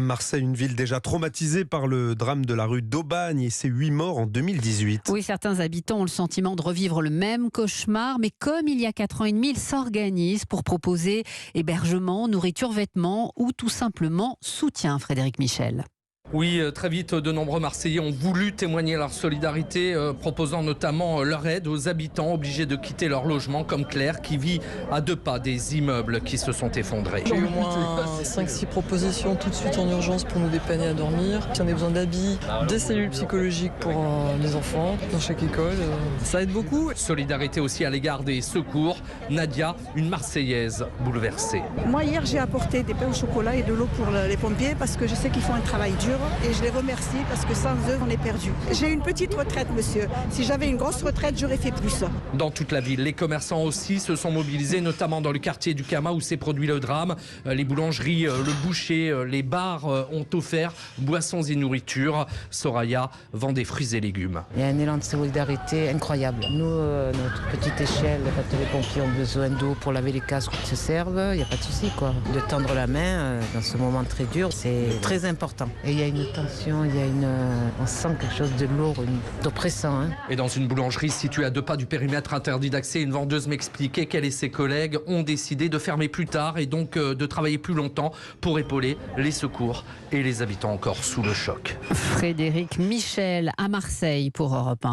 Marseille, une ville déjà traumatisée par le drame de la rue d'Aubagne et ses 8 morts en 2018. Oui, certains habitants ont le sentiment de revivre le même cauchemar, mais comme il y a 4 ans et demi, ils s'organisent pour proposer hébergement, nourriture, vêtements ou tout simplement soutien. Frédéric Michel. Oui, très vite, de nombreux Marseillais ont voulu témoigner leur solidarité, proposant notamment leur aide aux habitants obligés de quitter leur logement, comme Claire, qui vit à 2 pas des immeubles qui se sont effondrés. J'ai eu au moins 5-6 propositions tout de suite en urgence pour nous dépanner à dormir. Si on a besoin d'habits, des cellules psychologiques pour les enfants dans chaque école, ça aide beaucoup. Solidarité aussi à l'égard des secours. Nadia, une Marseillaise bouleversée. Moi, hier, j'ai apporté des pains au chocolat et de l'eau pour les pompiers parce que je sais qu'ils font un travail dur. Et je les remercie parce que sans eux, on est perdu. J'ai une petite retraite, monsieur. Si j'avais une grosse retraite, j'aurais fait plus. Dans toute la ville, les commerçants aussi se sont mobilisés, notamment dans le quartier du Kama où s'est produit le drame. Les boulangeries, le boucher, les bars ont offert boissons et nourriture. Soraya vend des fruits et légumes. Il y a un élan de solidarité incroyable. Nous, notre petite échelle, quand les pompiers ont besoin d'eau pour laver les casques, ils se servent, il n'y a pas de souci, quoi. De tendre la main dans ce moment très dur, c'est très important. Et il y a une tension, on sent quelque chose de lourd, d'oppressant. Et dans une boulangerie située à 2 pas du périmètre interdit d'accès, une vendeuse m'expliquait qu'elle et ses collègues ont décidé de fermer plus tard et donc de travailler plus longtemps pour épauler les secours et les habitants encore sous le choc. Frédéric Michel à Marseille pour Europe 1.